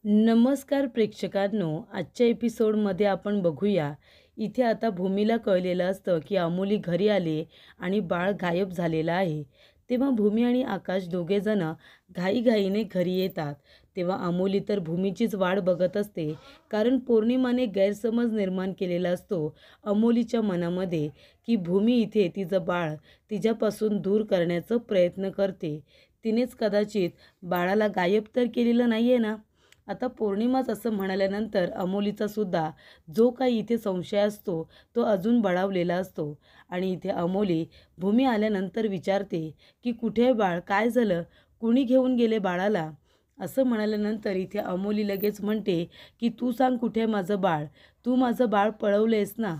नमस्कार प्रेक्षकांनो, आजच्या एपिसोडमध्ये आपण बघूया. इथे आता भूमीला कळलेलं असतं की अमोली घरी आली आणि बाळ गायब झालेलं आहे. तेव्हा भूमी आणि आकाश दोघेजण घाईघाईने घरी येतात. तेव्हा अमोली तर भूमीचीच वाट बघत असते, कारण पौर्णिमाने गैरसमज निर्माण केलेला असतो अमोलीच्या मनामध्ये की भूमी इथे तिचं बाळ तिच्यापासून दूर करण्याचा प्रयत्न करते. तिनेच कदाचित बाळाला गायब तर केलेलं नाही आहे ना. आता पौर्णिमाच असं म्हणाल्यानंतर अमोलीचा सुद्धा जो काही इथे संशय असतो तो अजून बळावलेला असतो. आणि इथे अमोली भूमी आल्यानंतर विचारते की कुठे आहे बाळ, काय झालं, कुणी घेऊन गेले बाळाला. असं म्हणाल्यानंतर इथे अमोली लगेच म्हणते की तू सांग कुठे आहे माझं बाळ, तू माझं बाळ पळवलेस ना,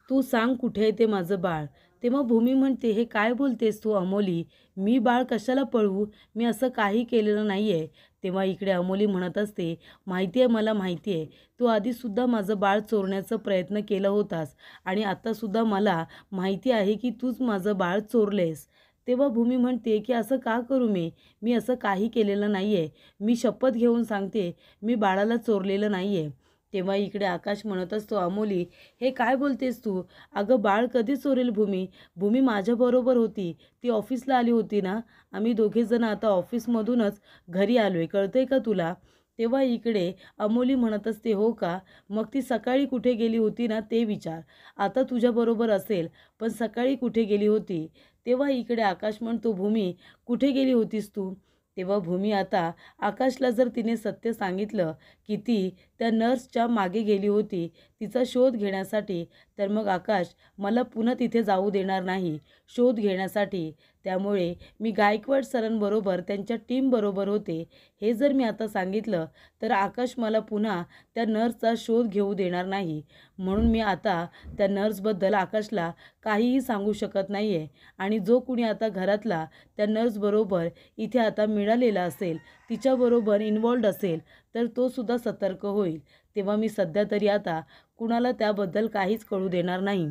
तू सांग कुठे आहे ते माझं बाळ. तेव्हा भूमी म्हणते, हे काय बोलतेस तू अमोली, मी बाळ कशाला पळवू, मी असं काही केलेलं नाही आहे. तेव्हा इकडे अमोली म्हणत असते, माहिती आहे, मला माहिती आहे, तू आधीसुद्धा माझं बाळ चोरण्याचा प्रयत्न केला होतास आणि आत्तासुद्धा मला माहिती आहे की तूच माझं बाळ चोरलेस. तेव्हा भूमी म्हणते की असं का करू मी असं काही केलेलं नाही आहे, मी शपथ घेऊन सांगते, मी बाळाला चोरलेलं नाही आहे. तेव्हा इकडे आकाश म्हणत असतो, अमोली हे काय बोलतेस तू, अगं बाळ कधी चोरेल भूमी, भूमी माझ्याबरोबर होती, ती ऑफिसला आली होती ना, आम्ही दोघेजण आता ऑफिसमधूनच घरी आलो आहे, कळतं आहे का तुला. तेव्हा इकडे अमोली म्हणत असते, हो का, मग ती सकाळी कुठे गेली होती ना ते विचार, आता तुझ्याबरोबर असेल पण सकाळी कुठे गेली होती. तेव्हा इकडे आकाश म्हणतो, भूमी कुठे गेली होतीस तू. तेव्हा भूमी आता आकाशला जर तिने सत्य सांगितलं की ती त्या नर्सच्या मागे गेली होती तिचा शोध घेण्यासाठी, तर मग आकाश मला पुन्हा तिथे जाऊ देणार नाही शोध घेण्यासाठी. त्यामुळे मी गायकवाड सरांबरोबर त्यांच्या टीमबरोबर होते हे जर मी आता सांगितलं तर आकाश मला पुन्हा त्या नर्सचा शोध घेऊ देणार नाही. म्हणून मी आता त्या नर्सबद्दल आकाशला काहीही सांगू शकत नाही आहे. आणि जो कुणी आता घरातला त्या नर्सबरोबर इथे आता मिळालेला असेल, तिच्याबरोबर इन्वॉल्ड असेल, तर तो सुद्धा सतर्क होईल. तेव्हा मी सध्या तरी आता कुणाला त्याबद्दल काहीच कळू देणार नाही.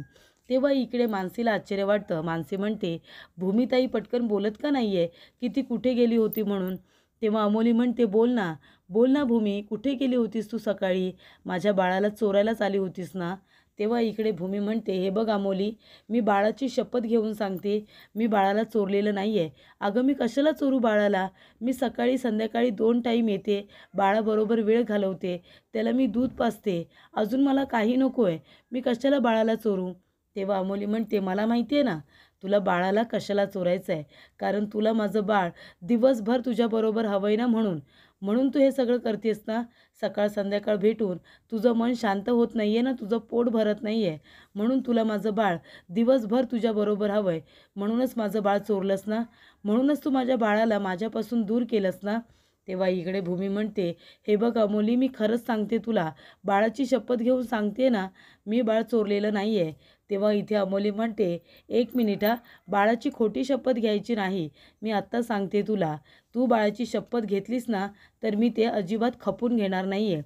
तेव्हा इकडे मानसीला आश्चर्य वाटतं. मानसी म्हणते, भूमिताई पटकन बोलत का नाही आहे की ती कुठे गेली होती म्हणून. तेव्हा अमोली म्हणते, बोल ना, बोल ना भूमी, कुठे गेली होतीस तू सकाळी, माझ्या बाळाला चोरायलाच आली होतीस ना. तेव्हा इकडे भूमी म्हणते, हे बघ अमोली, मी बाळाची शपथ घेऊन सांगते, मी बाळाला चोरलेलं नाही आहे. अगं मी कशाला चोरू बाळाला, मी सकाळी संध्याकाळी 2 टाईम येते, बाळाबरोबर वेळ घालवते, त्याला मी दूध पाजते, अजून मला काही नको आहे, मी कशाला बाळाला चोरू. तेव्हा अमोली म्हणते, मला माहिती आहे ना तुला बाळाला कशाला चोरायचं आहे, कारण तुला माझं बाळ दिवसभर तुझ्याबरोबर हवं आहे ना, म्हणून म्हणून तू हे सगळं करतेस ना. सकाळ संध्याकाळ भेटून तुझं मन शांत होत नाही आहे ना, तुझं पोट भरत नाही आहे, म्हणून तुला माझं बाळ दिवसभर तुझ्याबरोबर हवं आहे, म्हणूनच माझं बाळ चोरलंस ना, म्हणूनच तू माझ्या बाळाला माझ्यापासून दूर केलंस ना. तेव्हा इकडे भूमी म्हणते, हे बघ अमोली, मी खरंच सांगते तुला, बाळाची शपथ घेऊन सांगते ना, मी बाळ चोरलेलं नाही आहे. तेव्हा इथे अमोली म्हणते, एक मिनिट हा, बाळाची खोटी शपथ घ्यायची नाही, मी आत्ता सांगते तुला, तू बाळाची शपथ घेतलीस ना तर मी ते अजिबात खपून घेणार नाही आहे.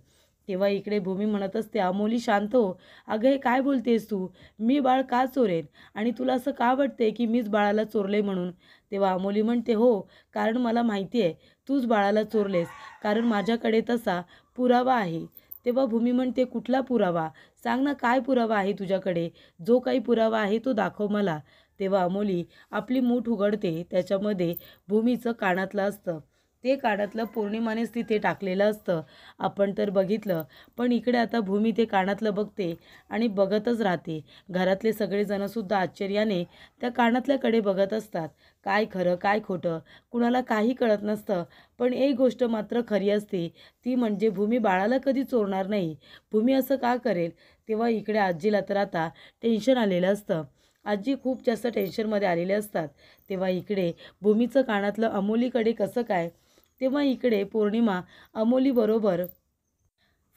तेव्हा इकडे भूमी म्हणत असते, अमोली शांत हो, अगं हे काय बोलतेस तू, मी बाळ का चोरेन आणि तुला असं का वाटते की मीच बाळाला चोरले म्हणून. तेव्हा अमोली म्हणते, हो, कारण मला माहिती आहे तूच बाळाला चोरलेस, कारण माझ्याकडे तसा पुरावा आहे. तेव्हा भूमी म्हणते, कुठला पुरावा, सांग ना, काय पुरावा आहे तुझ्याकडे, जो काही पुरावा आहे तो दाखव मला. तेव्हा अमोली आपली मूठ उघडते, त्याच्यामध्ये भूमीचं कानातलं असतं, ते कानातलं पौर्णिमानेच तिथे टाकलेलं असतं. आपण तर बघितलं, पण इकडे आता भूमी ते कानातलं बघते आणि बघतच राहते. घरातले सगळेजणसुद्धा आश्चर्याने त्या कानातल्याकडे बघत असतात. काय खरं काय खोटं कुणाला काही कळत नसतं, पण एक गोष्ट मात्र खरी असते, ती म्हणजे भूमी बाळाला कधी चोरणार नाही. भूमी असं का करेल. तेव्हा इकडे आजीला तर आता टेन्शन आलेलं असतं, आजी खूप जास्त टेन्शनमध्ये आलेले असतात. तेव्हा इकडे भूमीचं कानातलं अमोलीकडे कसं काय. तेव्हा इकडे पौर्णिमा अमोलीबरोबर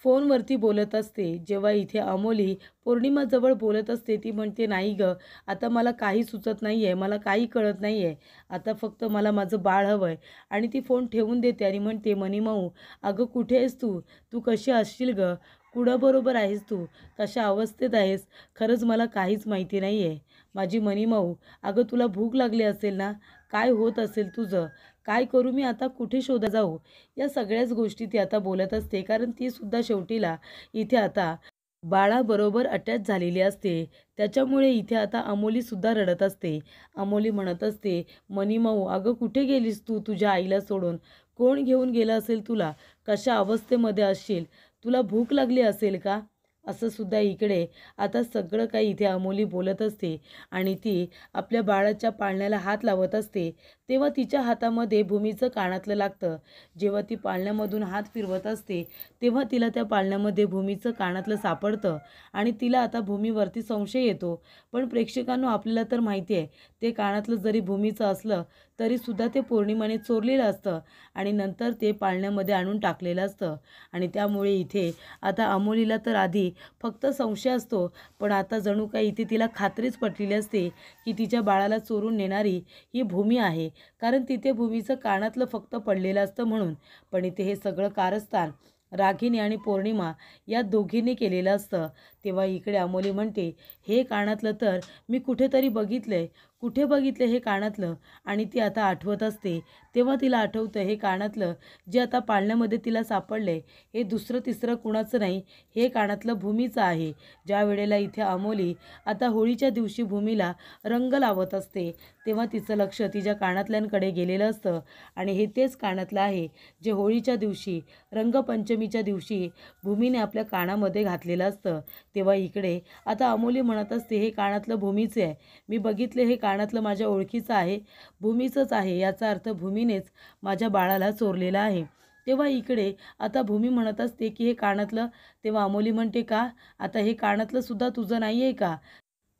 फोनवरती बोलत असते. जेव्हा इथे अमोली पौर्णिमाजवळ बोलत असते, ती म्हणते, नाही गं, आता मला काही सुचत नाही आहे, मला काही कळत नाही आहे, आता फक्त मला माझं बाळ हवं आहे. आणि ती फोन ठेवून देते आणि म्हणते, मनीमाऊ, अगं कुठे आहेस तू, तू कशी असशील गं, कुणाबरोबर आहेस तू, कशा अवस्थेत आहेस, खरंच मला काहीच माहिती नाही आहे. माझी मनीमाऊ, अगं तुला भूक लागली असेल ना, काय होत असेल तुझं, काय करू मी आता, कुठे शोधा जाऊ, या सगळ्याच गोष्टी ती आता बोलत असते. कारण ती सुद्धा शेवटीला इथे आता बाळाबरोबर अटॅच झालेली असते. त्याच्यामुळे इथे आता अमोलीसुद्धा रडत असते. अमोली म्हणत असते, "मनीमाऊ, अगं कुठे गेलीस तू तुझ्या आईला सोडून? कोण घेऊन गेलं असेल तुला? कशा अवस्थेमध्ये असशील? तुला भूक लागली असेल का?" असं सुद्धा इकडे आता सगळं काही इथे अमोली बोलत असते आणि ती आपल्या बाळाच्या पाळण्याला हात लावत असते. तेव्हा तिच्या हातामध्ये भूमीचं कानातलं लागतं. जेव्हा ती पाळण्यामधून हात फिरवत असते, तेव्हा तिला त्या पाळण्यामध्ये भूमीचं कानातलं सापडतं आणि तिला आता भूमीवरती संशय येतो. पण प्रेक्षकांनो, आपल्याला तर माहिती आहे, ते कानातलं जरी भूमीचं असलं तरीसुद्धा ते पौर्णिमाने चोरलेलं असतं आणि नंतर ते पाळण्यामध्ये आणून टाकलेलं असतं. आणि त्यामुळे इथे आता अमोलीला तर आधी फक्त संशय असतो, पण आता जणू काही इथे तिला खात्रीच पटलेली असते की तिच्या बाळाला चोरून नेणारी ही भूमी आहे. कारण तिथे भूमीचं कानातलं फक्त पडलेलं असतं म्हणून. पण इथे हे सगळं कारस्थान रागिनी आणि पौर्णिमा या दोघींनी केलेलं असतं. तेव्हा इकडे अमोली म्हणते, "हे कानातलं तर मी कुठेतरी बघितलंय. कुठे बघितलं हे कानातलं?" आणि ती आता आठवत असते. तेव्हा तिला आठवतं, हे कानातलं जे आता पाळण्यामध्ये तिला सापडलंय, हे दुसरं तिसरं कुणाचं नाही, हे कानातलं भूमीचं आहे. ज्या वेळेला इथे अमोली आता होळीच्या दिवशी भूमीला रंग लावत असते, तेव्हा तिचं लक्ष तिच्या कानातल्यांकडे गेलेलं असतं आणि हे तेच कानातलं आहे जे होळीच्या दिवशी, रंगपंचमीच्या दिवशी भूमीने आपल्या कानामध्ये घातलेलं असतं. तेव्हा इकडे आता अमोली म्हणत असते, "हे कानातलं भूमीचे आहे. मी बघितले, हे कानातलं माझ्या ओळखीचं आहे, भूमीचंच आहे. याचा अर्थ भूमीनेच माझ्या बाळाला चोरलेलं आहे." तेव्हा इकडे आता भूमी म्हणत असते की हे कानातलं, तेव्हा अमोली म्हणते, "का? आता हे कानातलं सुद्धा तुझं नाही आहे का?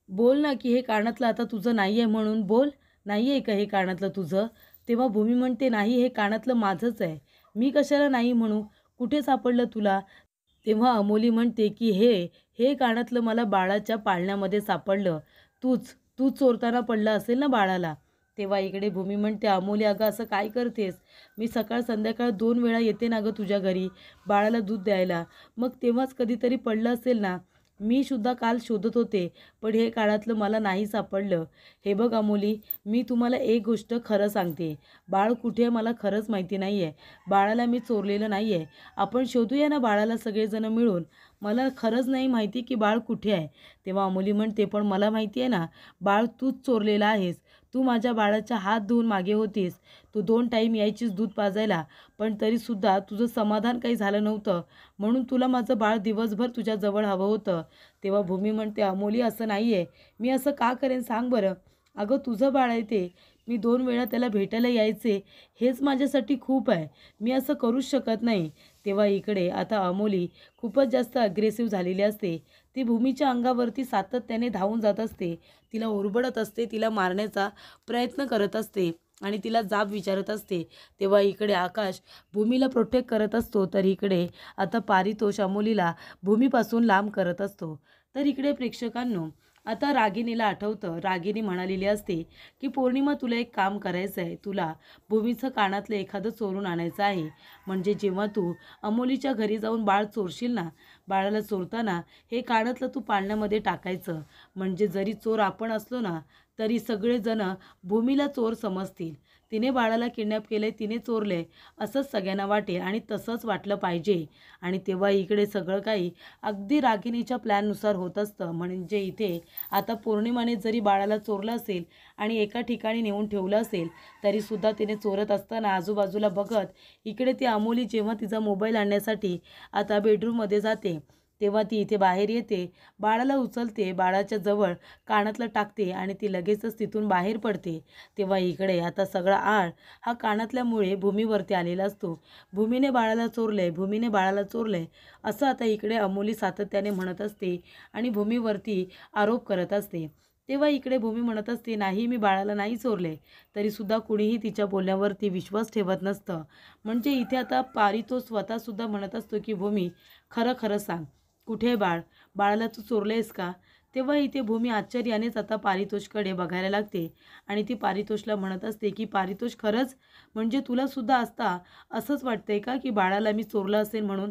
बोल ना की हे कानातलं आता तुझं नाही आहे म्हणून बोल. नाही आहे का हे कानातलं तुझं?" तेव्हा भूमी म्हणते, "नाही, हे कानातलं माझंच आहे. मी कशाला नाही म्हणू? कुठे सापडलं तुला?" तेव्हा अमोली म्हणते की हे कानातलं मला बाळाच्या पाळण्यामध्ये सापडलं. तूच चोरताना पडला असेल ना बाळाला. तेव्हा इकडे भूमी म्हणते, "अमोली, अगं असं काय करतेस? मी सकाळ संध्याकाळ 2 वेळा येते ना गं तुझ्या घरी बाळाला दूध द्यायला. मग तेव्हाच कधीतरी पडलं असेल ना. मी सुद्धा काल शोधत होते, पण हे कानातलं मला नाही सापडलं. हे बघ अमोली, मी तुम्हाला एक गोष्ट खरं सांगते. बाळ कुठे आहे मला खरंच माहिती नाही आहे. बाळाला मी चोरलेलं नाही आहे. आपण शोधूया ना बाळाला सगळेजण मिळून. मला खरंच नाही माहिती की बाळ कुठे आहे." तेव्हा अमोली म्हणते, "पण मला माहिती आहे ना, बाळ तूच चोरलेला आहेस. तू माझ्या बाळाचा हात धुवून मागे होतीस. तू 2 टाईम यायचीस दूध पाजायला, पण तरीसुद्धा तुझं समाधान काही झालं नव्हतं. म्हणून तुला माझं बाळ दिवसभर तुझ्याजवळ हवं होतं." तेव्हा भूमी म्हणते, "अमोली, असं नाही आहे. मी असं का करेन सांग बरं? अगं तुझं बाळ आहे ते. मी 2 वेळा त्याला भेटायला यायचे, हेच माझ्यासाठी खूप आहे. मी असं करूच शकत नाही." तेव्हा इकडे आता अमोली खूपच जास्त अग्रेसिव्ह झालेली असते. ती भूमीच्या अंगावरती सातत्याने धावून जात असते. तिला ओरबडत असते, तिला मारण्याचा प्रयत्न करत असते आणि तिला जाब विचारत असते. तेव्हा इकडे आकाश भूमीला प्रोटेक्ट करत असतो, तर इकडे आता पारितोष अमोलीला भूमीपासून लांब करत असतो. तर इकडे प्रेक्षकांनो, आता रागिनीला आठवतं, रागिनी म्हणालेली असते की पौर्णिमा, तुला एक काम करायचं आहे. तुला भूमीचं कानातलं एखादं चोरून आणायचं आहे. म्हणजे जेव्हा तू अमोलीच्या घरी जाऊन बाळ चोरशील ना, बाळाला चोरताना हे कानातलं तू पाळण्यामध्ये टाकायचं. म्हणजे जरी चोर आपण असलो ना, तरी सगळेजण भूमीला चोर समजतील. तिने बाळाला किडनॅप केलंय, तिने चोरलंय, असंच सगळ्यांना वाटेल आणि तसंच वाटलं पाहिजे. आणि तेव्हा इकडे सगळं काही अगदी रागिणीच्या प्लॅननुसार होत असतं. म्हणजे इथे आता पौर्णिमाने जरी बाळाला चोरलं असेल आणि एका ठिकाणी नेऊन ठेवलं असेल, तरीसुद्धा तिने चोरत असताना आजूबाजूला बघत इकडे ती अमोली जेव्हा तिचा मोबाईल आणण्यासाठी आता बेडरूममध्ये जाते, तेव्हा ती इथे बाहेर येते, बाळाला उचलते, बाळाच्या जवळ कानातलं टाकते आणि ती लगेचच तिथून बाहेर पडते. तेव्हा इकडे आता सगळा आळ हा कानातल्यामुळे भूमीवरती आलेला असतो. भूमीने बाळाला चोरलंय, भूमीने बाळाला चोरलंय, असं आता इकडे अमोली सातत्याने म्हणत असते आणि भूमीवरती आरोप करत असते. तेव्हा इकडे भूमी म्हणत असते, "नाही, मी बाळाला नाही चोरले." तरीसुद्धा कुणीही तिच्या बोलण्यावरती विश्वास ठेवत नसतं. म्हणजे इथे आता पारितोष स्वतःसुद्धा म्हणत असतो की भूमी, खरं खरं सांग, कुठे आहे बाळ? बाळाला तू चोरलेस का? तेव्हा इथे भूमी आश्चर्यानेच आता पारितोषकडे बघायला लागते आणि ती पारितोषला म्हणत असते की पारितोष, खरंच? म्हणजे तुला सुद्धा असंच वाटतंय का की बाळाला मी चोरलं असेल म्हणून?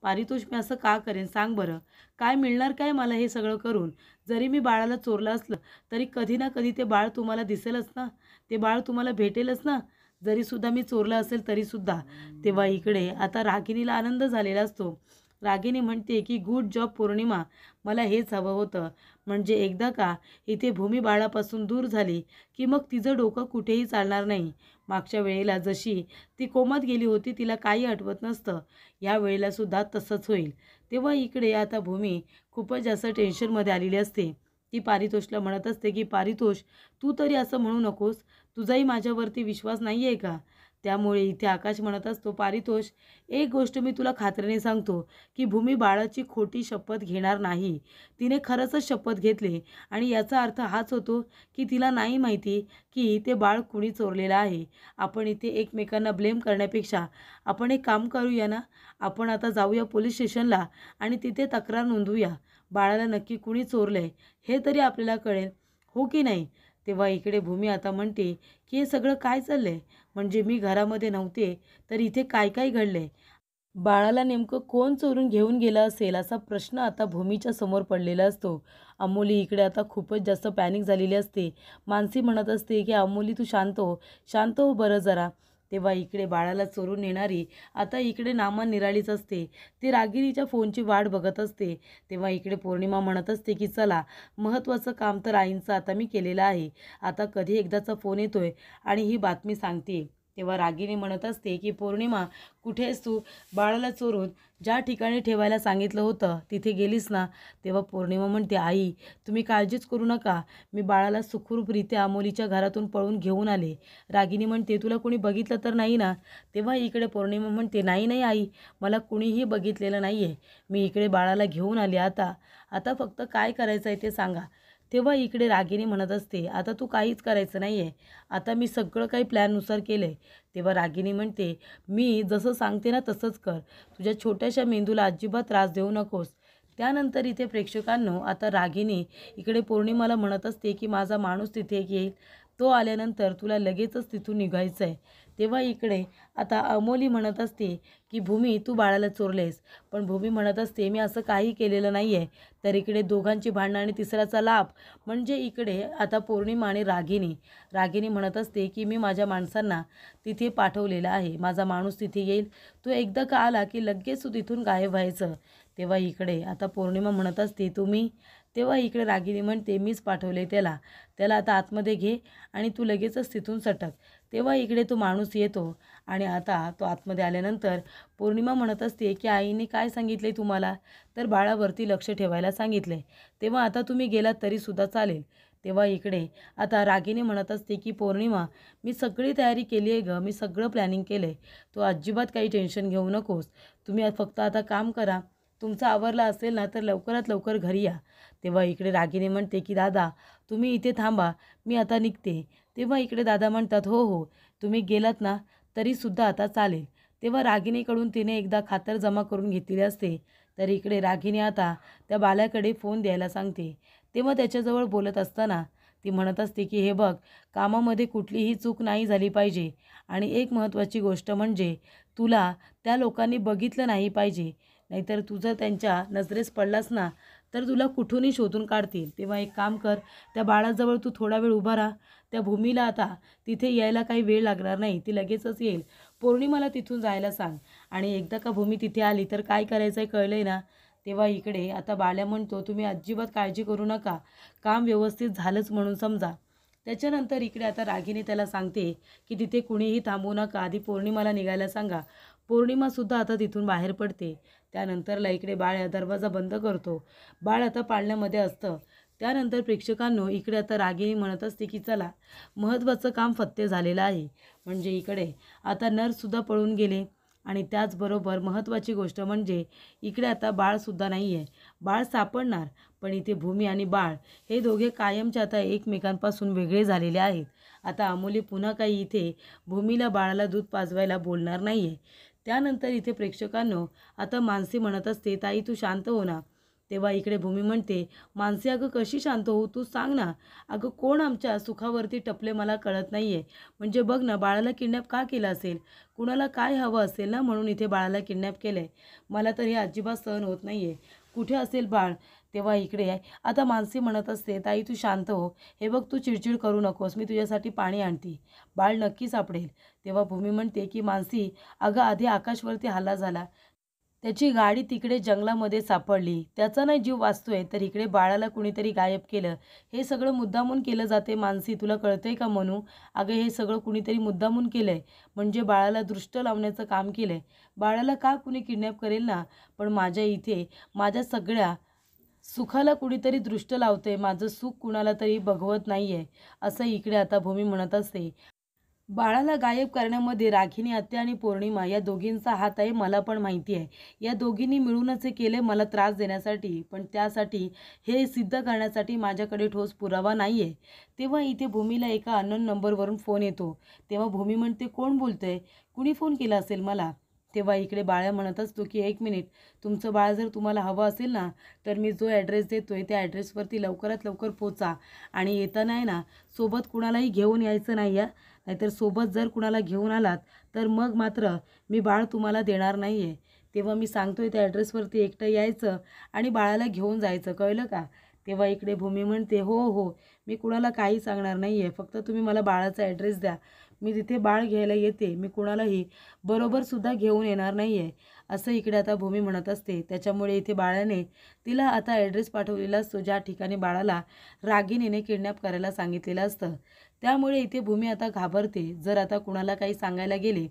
पारितोष, मी असं का करेन सांग बरं? काय मिळणार काय मला हे सगळं करून? जरी मी बाळाला चोरलं असलं तरी कधी ना कधी ते बाळ तुम्हाला दिसेलच ना, ते बाळ तुम्हाला भेटेलच ना. जरीसुद्धा मी चोरलं असेल तरीसुद्धा. तेव्हा इकडे आता रागिणीला आनंद झालेला असतो. रागिणी म्हणते की गुड जॉब पौर्णिमा, मला हेच हवं होतं. म्हणजे एकदा का इथे भूमी बाळापासून दूर झाली की मग तिचं डोकं कुठेही चालणार नाही. मागच्या वेळेला जशी ती कोमात गेली होती तिला काही आठवत नसतं, या वेळेला सुद्धा तसंच होईल. तेव्हा इकडे आता भूमी खूपच जास्त टेन्शनमध्ये आलेली असते. ती पारितोषला म्हणत असते की पारितोष, तू तरी असं म्हणू नकोस, तुझाही माझ्यावरती विश्वास नाही आहे का? त्यामुळे इथे आकाश म्हणत असतो, पारितोष, एक गोष्ट मी तुला खात्रीने सांगतो की भूमी बाळाची खोटी शपथ घेणार नाही. तिने खरंच शपथ घेतली आणि याचा अर्थ हाच होतो की तिला नाही माहिती की ते बाळ कुणी चोरलेलं आहे. आपण इथे एकमेकांना ब्लेम करण्यापेक्षा आपण एक काम करूया ना, आपण आता जाऊया पोलीस स्टेशनला आणि तिथे तक्रार नोंदवूया. बाळाला नक्की कुणी चोरलंय हे तरी आपल्याला कळेल, हो की नाही? तेव्हा इकडे भूमी आता म्हणते की हे सगळं काय चाललंय? म्हणजे मी घरामध्ये नव्हते तर इथे काय काय घडलंय? बाळाला नेमकं कोण चोरून घेऊन गेलं असेल असा प्रश्न आता भूमीच्या समोर पडलेला असतो. अमोली इकडे आता खूपच जास्त पॅनिक झालेली असते. मानसी म्हणत असते की अमोली तू शांत हो, शांत हो बरं जरा. तेव्हा इकडे बाळाला चोरून नेणारी आता इकडे नामा निराळीच असते. ती रागिणीच्या फोनची वाट बघत असते. तेव्हा इकडे पौर्णिमा म्हणत असते की चला, महत्त्वाचं काम तर आईंचं आता मी केलेलं आहे. आता कधी एकदाचा फोन येतोय आणि ही बातमी सांगते. तेव्हा रागिणी म्हणत असते की पौर्णिमा, कुठे आहेस तू? बाळाला चोरून ज्या ठिकाणी ठेवायला सांगितलं होतं तिथे गेलीस ना? तेव्हा पौर्णिमा म्हणते, आई तुम्ही काळजीच करू नका, मी बाळाला सुखरूपरित्या अमोलीच्या घरातून पळून घेऊन आले. रागिणी म्हणते, तुला कोणी बघितलं तर नाही ना? तेव्हा इकडे पौर्णिमा म्हणते, नाही नाही आई, मला कुणीही बघितलेलं नाही आहे. मी इकडे बाळाला घेऊन आले. आता आता फक्त काय करायचं आहे ते सांगा. तेव्हा इकडे रागिणी म्हणत असते, आता तू काहीच करायचं नाही आहे, आता मी सगळं काही प्लॅननुसार केलं आहे. तेव्हा रागिणी म्हणते, मी जसं सांगते ना तसंच कर, तुझ्या छोट्याशा मेंदूला अजिबात त्रास देऊ नकोस. त्यानंतर इथे प्रेक्षकांनो आता रागिणी इकडे पौर्णिमाला म्हणत असते की माझा माणूस तिथे येईल, तो आल्यानंतर तुला लगेचच तिथून निघायचं आहे. तेव्हा इकडे आता अमोली म्हणत असते की भूमी तू बाळाला चोरलेस, पण भूमी म्हणत असते मी असं काही केलेलं नाही आहे. तर इकडे दोघांची भांडणं आणि तिसऱ्याचा लाभ म्हणजे इकडे आता पौर्णिमा आणि रागिणी म्हणत असते की मी माझ्या माणसांना तिथे पाठवलेलं आहे, माझा माणूस तिथे येईल, तो एकदा का आला की लगेच तू तिथून गायब व्हायचं. तेव्हा इकडे आता पौर्णिमा म्हणत असते तुम्ही? तेव्हा इकडे रागिणी म्हणते मीच पाठवले त्याला, त्याला आता आतमध्ये घे आणि तू लगेचच तिथून सटक. तेव्हा इकडे तो माणूस येतो आणि आता तो आतमध्ये आल्यानंतर पौर्णिमा म्हणत असते की आईने काय सांगितले तुम्हाला? तर बाळावरती लक्ष ठेवायला सांगितले. तेव्हा आता तुम्ही गेलात तरीसुद्धा चालेल. तेव्हा इकडे आता रागिणी म्हणत असते की पौर्णिमा मी सगळी तयारी केली आहे गं, मी सगळं प्लॅनिंग केलं आहे, तू अजिबात काही टेन्शन घेऊ नकोस. तुम्ही फक्त आता काम करा, तुमचं आवरलं असेल ना तर लवकरात लवकर घरी या. तेव्हा इकडे रागिणी म्हणते की दादा तुम्ही इथे थांबा, मी आता निघते. तेव्हा इकडे दादा म्हणतात हो हो, तुम्ही गेलात ना तरीसुद्धा आता चालेल. तेव्हा रागिणीकडून तिने एकदा खातर जमा करून घेतलेली असते. तर इकडे रागिणी आता त्या बाल्याकडे फोन द्यायला सांगते. तेव्हा त्याच्याजवळ बोलत असताना ती म्हणत असते की हे बघ, कामामध्ये कुठलीही चूक नाही झाली पाहिजे आणि एक महत्त्वाची गोष्ट म्हणजे तुला त्या लोकांनी बघितलं नाही पाहिजे, नाहीतर तू जर त्यांच्या नजरेस पडलास ना तर तुला कुठूनही शोधून काढतील. तेव्हा एक काम कर, त्या बाळाजवळ तू थोडा वेळ उभा राहा. त्या भूमीला आता तिथे यायला काही वेळ लागणार नाही, ती लगेचच येईल. पौर्णिमाला तिथून जायला सांग आणि एकदा का भूमी तिथे आली तर काय करायचं आहे कळलं आहे ना? तेव्हा इकडे आता बाल्या म्हणतो तुम्ही अजिबात काळजी करू नका, काम व्यवस्थित झालंच म्हणून समजा. त्याच्यानंतर इकडे आता रागिणी त्याला सांगते की तिथे कुणीही थांबू नका, आधी पौर्णिमाला निघायला सांगा. पौर्णिमासुद्धा आता तिथून बाहेर पडते. त्यानंतरला इकडे बाळ दरवाजा बंद करतो. बाळ आता पाळण्यामध्ये असतं. त्यानंतर प्रेक्षकांनो इकडे आता रागिणी म्हणत असते की चला, महत्त्वाचं काम फत्ते झालेलं आहे. म्हणजे इकडे आता नर्ससुद्धा पळून गेले आणि त्याचबरोबर महत्त्वाची गोष्ट म्हणजे इकडे आता बाळसुद्धा नाही आहे. बाळ सापडणार, पण इथे भूमी आणि बाळ हे दोघे कायमचे आता एकमेकांपासून वेगळे झालेले आहेत. आता अमोली पुन्हा काही इथे भूमीला बाळाला दूध पाजवायला बोलणार नाही आहे. त्यानंतर इथे प्रेक्षकांनो आता मानसी म्हणत असते ताई तू शांत हो ना. तेव्हा इकडे भूमी म्हणते मानसी अगं कशी शांत हो, तू सांग ना. अगं कोण आमच्या सुखावरती टपले मला कळत नाही आहे. म्हणजे बघ ना, बाळाला किडनॅप का केलं असेल, कुणाला काय हवं असेल ना म्हणून इथे बाळाला किडनॅप केलं आहे. मला तर हे अजिबात सहन होत नाही आहे. कुठे असेल बाळ? तेव्हा इकडे आता मानसी म्हणत असते, ताई तू शांत हो, हे बघ तू चिडचिड करू नकोस, मी तुझ्यासाठी पाणी आणते, बाळ नक्की सापडेल. तेव्हा भूमी म्हणते की मानसी, अगं आधी आकाशवरती हल्ला झाला, त्याची गाडी तिकडे जंगलामध्ये सापडली, त्याचा नाही जीव वाचतोय, तर इकडे बाळाला कुणीतरी गायब केलं. हे सगळं मुद्दामून केलं जाते मानसी, तुला कळतंय का म्हणू? अगं हे सगळं कुणीतरी मुद्दामून केलंय, म्हणजे बाळाला दृष्ट लावण्याचं काम केलंय. बाळाला का कुणी किडनॅप करेल ना, पण माझ्या इथे माझ्या सगळ्या सुखाला कुणीतरी दृष्ट लावतंय, माझं सुख कुणाला तरी बघवत नाहीये, असं इकडे आता भूमी म्हणत असते. बाळाला गायब करण्यामध्ये रागिनी आत्या आणि पौर्णिमा या दोघींचा हात आहे, मला पण माहिती आहे. या दोघींनी मिळूनच हे केले मला त्रास देण्यासाठी, पण त्यासाठी हे सिद्ध करण्यासाठी माझ्याकडे ठोस पुरावा नाही आहे. तेव्हा इथे भूमीला एका अननोन नंबरवरून फोन येतो. तेव्हा भूमी म्हणते, कोण बोलतंय? कुणी फोन केला असेल मला? तेव्हा इकडे बाळा म्हणत असतो की 1 मिनिट, तुमचं बाळ जर तुम्हाला हवं असेल ना, तर मी जो ॲड्रेस देतोय त्या ॲड्रेसवरती लवकरात लवकर पोचा, आणि येताना आहे ना सोबत कुणालाही घेऊन यायचं नाही आहे, नाहीतर सोबत जर कुणाला घेऊन आलात तर मग मात्र मी बाळ तुम्हाला देणार नाही आहे. तेव्हा मी सांगतोय त्या ॲड्रेसवरती एकटं यायचं आणि बाळाला घेऊन जायचं, कळलं का? तेव्हा इकडे भूमी म्हणते, हो हो, मी कुणाला काही सांगणार नाही आहे, फक्त तुम्ही मला बाळाचा ॲड्रेस द्या, मी तिथे बाळ घ्यायला येते, मी कुणालाही बरोबरसुद्धा घेऊन येणार नाही आहे, असं इकडे आता भूमी म्हणत असते. त्याच्यामुळे इथे बाळाने तिला आता ॲड्रेस पाठवलेला असतो, ज्या ठिकाणी बाळाला रागिनीने किडनॅप करायला सांगितलेलं असतं. त्यामुळे इथे भूमी आता घाबरते, जर आता कुणाला काही सांगायला गेले,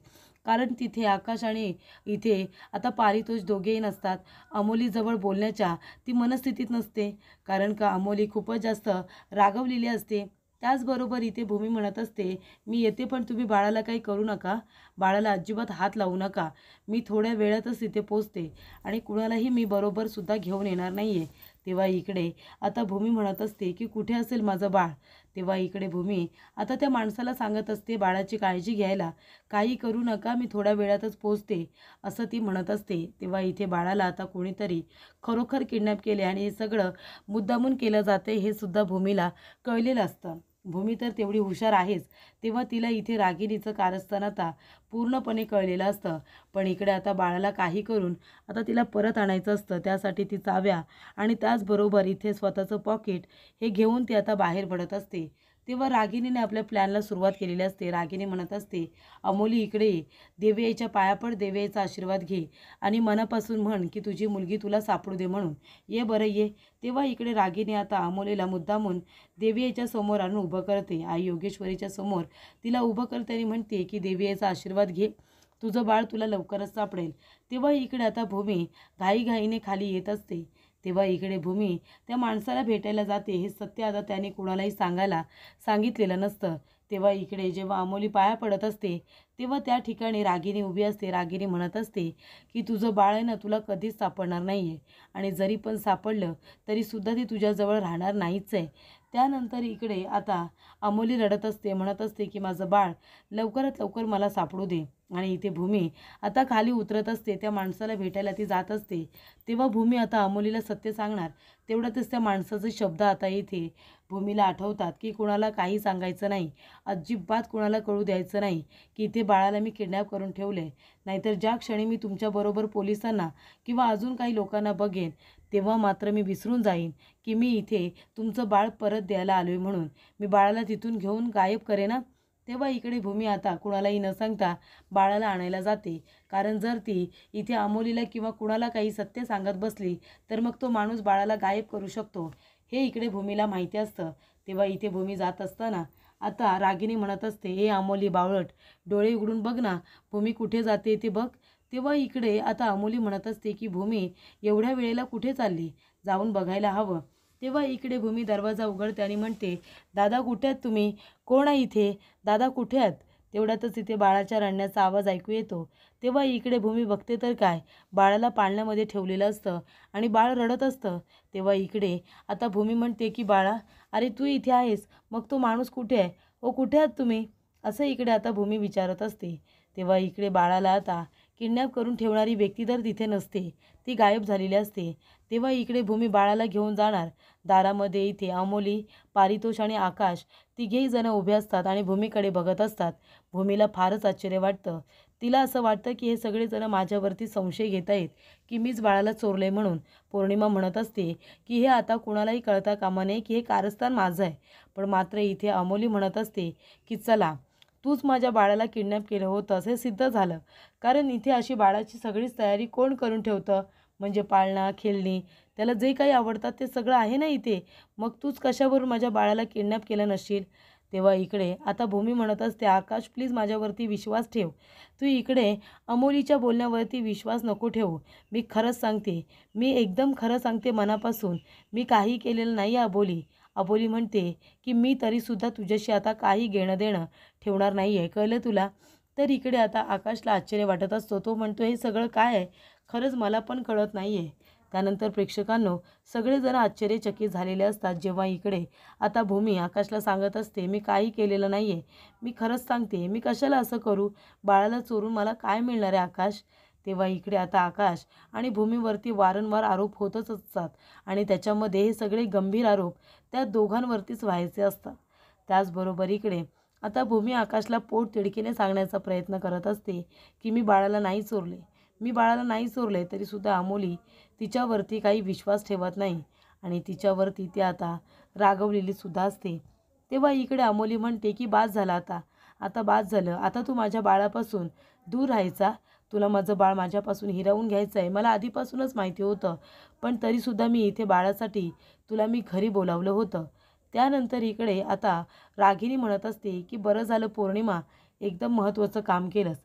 कारण तिथे आकाश आणि इथे आता पारितोष दोघेही नसतात. अमोलीजवळ बोलण्याच्या ती मनस्थितीत नसते, कारण का अमोली खूपच जास्त रागवलेली असते. त्याचबरोबर इथे भूमी म्हणत असते, मी येते पण तुम्ही बाळाला काही करू नका, बाळाला अजिबात हात लावू नका, मी थोड्या वेळातच तिथे पोचते आणि कुणालाही मी बरोबरसुद्धा घेऊन येणार नाही आहे. तेव्हा इकडे आता भूमी म्हणत असते की कुठे असेल माझं बाळ? तेव्हा इकडे भूमी आता त्या माणसाला सांगत असते बाळाची काळजी घ्यायला, काही करू नका, मी थोड्या वेळातच पोचते, असं ती म्हणत असते. तेव्हा इथे बाळाला आता कोणीतरी खरोखर किडनॅप केले आणि हे सगळं मुद्दामून केलं जाते हे सुद्धा भूमीला कळलेलं असतं. भूमी तर तेवढी हुशार आहेच, तेव्हा तिला इथे रागिनीचं कारस्थान आता पूर्णपणे कळलेलं असतं. पण इकडे आता बाळाला काही करून आता तिला परत आणायचं असतं, त्यासाठी ती चाव्या आणि त्याचबरोबर इथे स्वतःचं पॉकेट हे घेऊन ती आता बाहेर पडत असते. तेव्हा रागिनीने आपल्या प्लॅनला सुरुवात केलेली असते. रागिनी म्हणत असते, अमोली इकडे ये, देवी आईच्या पाया पड, देवी आईचा आशीर्वाद घे आणि मनापासून म्हण की तुझी मुलगी तुला सापडू दे म्हणून, ये बरं ये. तेव्हा इकडे रागिनी आता अमोलीला मुद्दामून देवी आईच्या समोर आणून उभं करते, आई योगेश्वरीच्या समोर तिला उभं करते आणि म्हणते की देवी आईचा आशीर्वाद घे, तुझं बाळ तुला लवकरच सापडेल. तेव्हा इकडे आता भूमी घाईघाईने खाली येत असते. तेव्हा इकडे भूमी त्या माणसाला भेटायला जाते, हे सत्य आता त्याने कुणालाही सांगायला सांगितलेलं नसतं. तेव्हा इकडे जेव्हा अमोली पाया पडत असते, तेव्हा त्या ठिकाणी रागिनी उभी असते. रागिनी म्हणत असते की तुझं बाळ आहे ना, तुला कधीच सापडणार नाही आहे, आणि जरी पण सापडलं तरीसुद्धा ती तुझ्याजवळ राहणार नाहीच आहे. त्यानंतर इकडे आता अमोली रडत असते, म्हणत असते की माझं बाळ लवकरात लवकर मला सापडू दे. आणि इथे भूमी आता खाली उतरत असते, त्या माणसाला भेटायला ती जात असते. तेव्हा भूमी आता अमोलीला सत्य सांगणार. तेवढ्यातच त्या माणसाचे शब्द आता इथे भूमीला आठवतात की कुणाला काही सांगायचं नाही, अजिबात कुणाला कळू द्यायचं नाही की इथे बाळाला मी किडनॅप करून ठेवले, नाहीतर ज्या क्षणी मी तुमच्याबरोबर पोलिसांना किंवा अजून काही लोकांना बघेन, तेव्हा मात्र मी विसरून जाईन की मी इथे तुमचं बाळ परत द्यायला आलो आहे म्हणून, मी बाळाला तिथून घेऊन गायब करेन ना. तेव्हा इकडे भूमी आता कुणालाही न सांगता बाळाला आणायला जाते, कारण जर ती इथे अमोलीला किंवा कुणाला काही सत्य सांगत बसली तर मग तो माणूस बाळाला गायब करू शकतो, हे इकडे भूमीला माहिती असतं. तेव्हा इथे भूमी जात असताना आता रागिनी म्हणत असते, हे अमोली बावळट, डोळे उघडून बघ ना, भूमी कुठे जाते ते बघ. तेव्हा इकडे आता अमोली म्हणत असते की भूमी एवढ्या वेळेला कुठे चालली, जाऊन बघायला हवं. तेव्हा इकडे भूमी दरवाजा उघडते आणि म्हणते, दादा कुठे आहेत तुम्ही, कोण आहे इथे, दादा कुठे आहेत? तेवढ्यातच इथे बाळाच्या रडण्याचा आवाज ऐकू येतो. तेव्हा इकडे भूमी बघते तर काय, बाळाला पाळण्यामध्ये ठेवलेलं असतं आणि बाळ रडत असतं. तेव्हा इकडे आता भूमी म्हणते की बाळा, अरे तू इथे आहेस, मग तो माणूस कुठे आहे, ओ कुठे आहात तुम्ही, असं इकडे आता भूमी विचारत असते. तेव्हा इकडे बाळाला आता किडनॅप करून ठेवणारी व्यक्ती तर तिथे नसते, ती गायब झालेली असते. तेव्हा इकडे भूमी बाळाला घेऊन जाणार. दारामध्ये इथे अमोली, पारितोष आणि आकाश तिघेही जण उभे असतात आणि भूमीकडे बघत असतात. भूमीला फारच आश्चर्य वाटतं. तिला असं वाटतं की हे सगळेजण माझ्यावरती संशय घेत आहेत की मीच बाळाला चोरले म्हणून. पौर्णिमा म्हणत असते की हे आता कुणालाही कळता कामा नये की हे कारस्थान माझं आहे. पण मात्र इथे अमोली म्हणत असते की चला, तूच माझ्या बाळाला किडनॅप केलं होतंस हे सिद्ध झालं. कारण इथे अशी बाळाची सगळीच तयारी कोण करून ठेवतं? म्हणजे पाळणा, खेळणी, त्याला जे काही आवडतात ते सगळं आहे ना इथे. मग तूच कशावरून माझ्या बाळाला किडनॅप केलं नसशील? तेव्हा इकडे आता भूमी म्हणत असते, आकाश प्लीज माझ्यावरती विश्वास ठेव. तू इकडे अमोलीच्या बोलण्यावरती विश्वास नको ठेवू. मी खरंच सांगते, मी एकदम खरं सांगते मनापासून. मी काही केलेलं नाही अबोली. अबोली म्हणते की मी तरीसुद्धा तुझ्याशी आता काही घेणं देणं ठेवणार नाही आहे, कळलं तुला? तर इकडे आता आकाशला आश्चर्य वाटत असतो. तो म्हणतो हे सगळं काय आहे? खरंच मला पण कळत नाही आहे. त्यानंतर प्रेक्षकांनो सगळेजण आश्चर्यचकित झालेले असतात जेव्हा इकडे आता भूमी आकाशला सांगत असते, मी काही केलेलं नाही आहे. मी खरंच सांगते, मी कशाला असं करू? बाळाला चोरून मला काय मिळणार आहे आकाश? तेव्हा इकडे आता आकाश आणि भूमीवरती वारंवार आरोप होतच असतात आणि त्याच्यामध्ये हे सगळे गंभीर आरोप त्या दोघांवरतीच व्हायचे असतात. त्याचबरोबर इकडे आता भूमी आकाशला पोट तिडकीने सांगण्याचा प्रयत्न करत असते की मी बाळाला नाही चोरले. मी बाळाला नाही चोरले तरीसुद्धा अमोली तिच्यावरती काही विश्वास ठेवत नाही आणि तिच्यावरती ती आता रागवलेली सुद्धा असते. तेव्हा इकडे अमोली म्हणते की बास झालं आता, आता बास झालं. आता तू माझ्या बाळापासून दूर राहायचा. तुला माझं बाळ माझ्यापासून हिरावून घ्यायचं आहे मला आधीपासूनच माहिती होतं. पण तरीसुद्धा मी इथे बाळासाठी तुला मी घरी बोलावलं होतं. त्यानंतर इकडे आता रागिनी म्हणत असते की बरं झालं पौर्णिमा, एकदम महत्त्वाचं काम केलंस.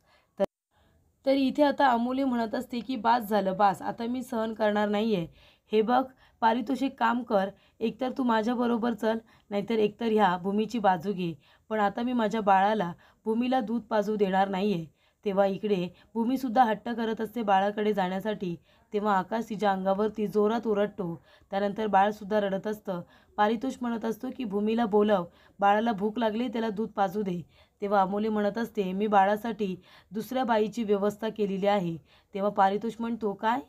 तर इथे आता अमोली म्हणत असते की बास झालं बास, आता मी सहन करणार नाही आहे. हे बघ पारितोषिक काम कर, एकतर तू माझ्याबरोबर चल नाहीतर एकतर ह्या भूमीची बाजू घे. पण आता मी माझ्या बाळाला भूमीला दूध पाजू देणार नाही आहे. तेव्हा इकडे भूमीसुद्धा हट्ट करत असते बाळाकडे जाण्यासाठी. तेव्हा आकाश तिच्या अंगावरती जोरात ओरडतो. त्यानंतर बाळसुद्धा रडत असतं. पारितोष म्हणत असतो की भूमीला बोलाव, बाळाला भूक लागली त्याला दूध पाजू दे. तेव्हा अमोली म्हणत असते मी बाळासाठी दुसऱ्या बाईची व्यवस्था केलेली आहे. तेव्हा पारितोष म्हणतो काय?